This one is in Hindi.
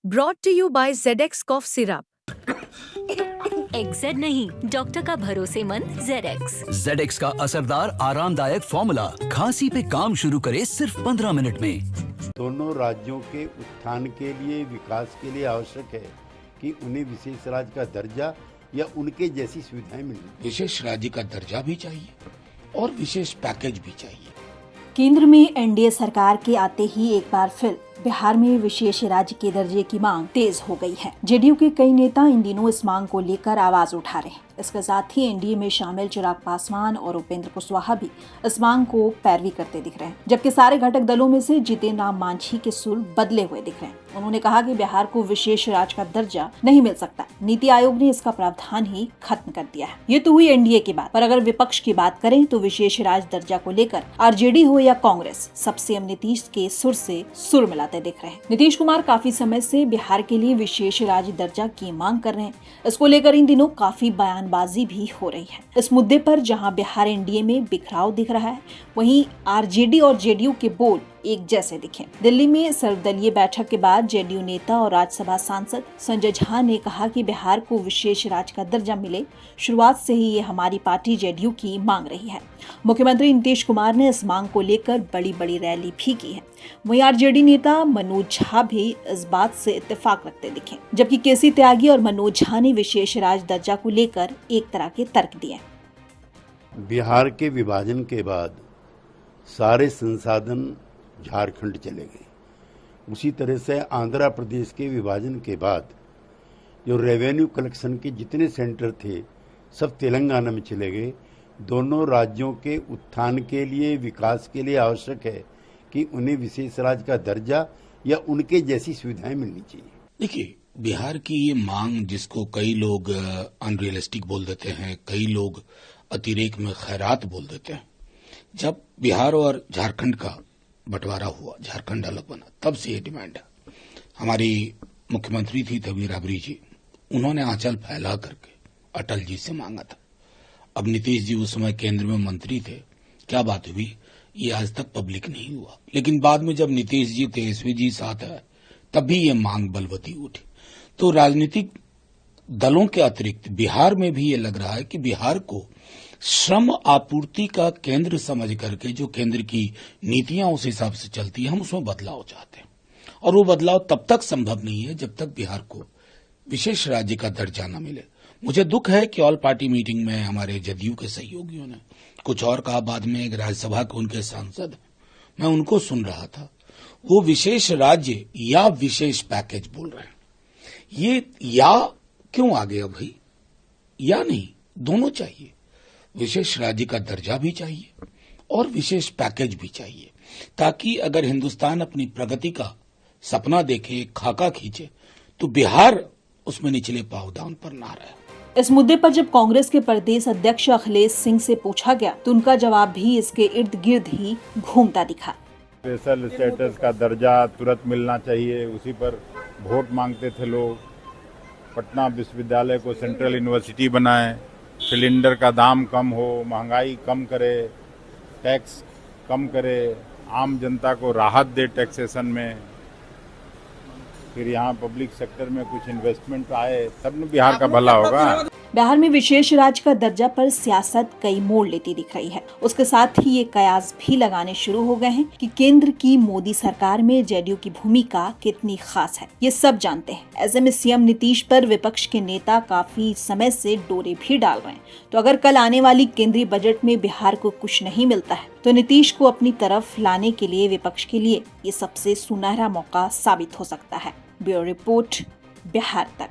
Brought to you by ZX Cough Syrup. XZ नहीं, डॉक्टर का भरोसेमंद ZX। ZX का असरदार आरामदायक फॉर्मूला खांसी पे काम शुरू करे सिर्फ 15 मिनट में। दोनों राज्यों के उत्थान के लिए, विकास के लिए आवश्यक है कि उन्हें विशेष राज्य का दर्जा या उनके जैसी सुविधाएं मिलें। विशेष राज्य का दर्जा भी चाहिए और विशेष पैकेज भी चाहिए। केंद्र में एनडीए सरकार के आते ही एक बार फिर बिहार में विशेष राज्य के दर्जे की मांग तेज हो गई है। जेडीयू के कई नेता इन दिनों इस मांग को लेकर आवाज उठा रहे हैं। इसके साथ ही एनडीए में शामिल चिराग पासवान और उपेंद्र कुशवाहा भी इस मांग को पैरवी करते दिख रहे हैं, जबकि सारे घटक दलों में से जीतन राम मांझी के सुर बदले हुए दिख रहे हैं। उन्होंने कहा कि बिहार को विशेष राज्य का दर्जा नहीं मिल सकता, नीति आयोग ने इसका प्रावधान ही खत्म कर दिया है। ये तो हुई एनडीए की बात, पर अगर विपक्ष की बात करें तो विशेष राज्य दर्जा को लेकर आरजेडी हो या कांग्रेस, सब सीएम नीतीश के सुर से सुर मिलाते दिख रहे हैं। नीतीश कुमार काफी समय से बिहार के लिए विशेष राज्य दर्जा की मांग कर रहे हैं। इसको लेकर इन दिनों काफी बयानबाजी भी हो रही है। इस मुद्दे पर जहां बिहार एनडीए में बिखराव दिख रहा है, वहीं आरजेडी और जेडीयू के बोल एक जैसे दिखे। दिल्ली में सर्वदलीय बैठक के बाद जेडीयू नेता और राज्यसभा सांसद संजय झा ने कहा कि बिहार को विशेष राज्य का दर्जा मिले, शुरुआत से ही ये हमारी पार्टी जेडीयू की मांग रही है। मुख्यमंत्री नीतीश कुमार ने इस मांग को लेकर बड़ी बड़ी रैली भी की है। वहीं आरजेडी नेता मनोज झा भी इस बात से इत्तेफाक रखते दिखे, जबकि केसी त्यागी और मनोज झा ने विशेष राज्य दर्जा को लेकर एक तरह के तर्क दिए। बिहार के विभाजन के बाद सारे संसाधन झारखंड चले गए। उसी तरह से आंध्र प्रदेश के विभाजन के बाद जो रेवेन्यू कलेक्शन के जितने सेंटर थे सब तेलंगाना में चले गए। दोनों राज्यों के उत्थान के लिए, विकास के लिए आवश्यक है कि उन्हें विशेष राज्य का दर्जा या उनके जैसी सुविधाएं मिलनी चाहिए। देखिए, बिहार की ये मांग, जिसको कई लोग अनरियलिस्टिक बोल देते हैं, कई लोग अतिरेक में खैरात बोल देते हैं, जब बिहार और झारखंड का बंटवारा हुआ, झारखंड अलग बना, तब से ये डिमांड है। हमारी मुख्यमंत्री थी तभी राबड़ी जी, उन्होंने आंचल फैला करके अटल जी से मांगा था। अब नीतीश जी उस समय केंद्र में मंत्री थे, क्या बात हुई ये आज तक पब्लिक नहीं हुआ। लेकिन बाद में जब नीतीश जी, तेजस्वी जी साथ है, तब भी ये मांग बलवती उठी। तो राजनीतिक दलों के अतिरिक्त बिहार में भी ये लग रहा है कि बिहार को श्रम आपूर्ति का केंद्र समझ करके जो केंद्र की नीतियां उस हिसाब से चलती है, हम उसमें बदलाव चाहते हैं। और वो बदलाव तब तक संभव नहीं है जब तक बिहार को विशेष राज्य का दर्जा न मिले। मुझे दुख है कि ऑल पार्टी मीटिंग में हमारे जदयू के सहयोगियों ने कुछ और कहा, बाद में एक राज्यसभा के उनके सांसद, मैं उनको सुन रहा था, वो विशेष राज्य या विशेष पैकेज बोल रहे हैं। ये या क्यों आ गया भाई? या नहीं, दोनों चाहिए। विशेष राज्य का दर्जा भी चाहिए और विशेष पैकेज भी चाहिए, ताकि अगर हिंदुस्तान अपनी प्रगति का सपना देखे, खाका खींचे, तो बिहार उसमें निचले पावदान पर ना रहे। इस मुद्दे पर जब कांग्रेस के प्रदेश अध्यक्ष अखिलेश सिंह से पूछा गया तो उनका जवाब भी इसके इर्द गिर्द ही घूमता दिखा। स्पेशल स्टेटस का दर्जा तुरंत मिलना चाहिए, उसी पर वोट मांगते थे लोग। पटना विश्वविद्यालय को सेंट्रल यूनिवर्सिटी बनाएं, सिलेंडर का दाम कम हो, महंगाई कम करे, टैक्स कम करे, आम जनता को राहत दे टैक्सेशन में, फिर यहाँ पब्लिक सेक्टर में कुछ इन्वेस्टमेंट आए, तब न बिहार का भला होगा। बिहार में विशेष राज्य का दर्जा पर सियासत कई मोड़ लेती दिख रही है। उसके साथ ही ये कयास भी लगाने शुरू हो गए हैं कि केंद्र की मोदी सरकार में जेडीयू की भूमिका कितनी खास है, ये सब जानते हैं। ऐसे में सीएम नीतीश पर विपक्ष के नेता काफी समय से डोरे भी डाल रहे हैं। तो अगर कल आने वाली केंद्रीय बजट में बिहार को कुछ नहीं मिलता है, तो नीतीश को अपनी तरफ लाने के लिए विपक्ष के लिए ये सबसे सुनहरा मौका साबित हो सकता है। ब्यूरो रिपोर्ट, बिहार तक।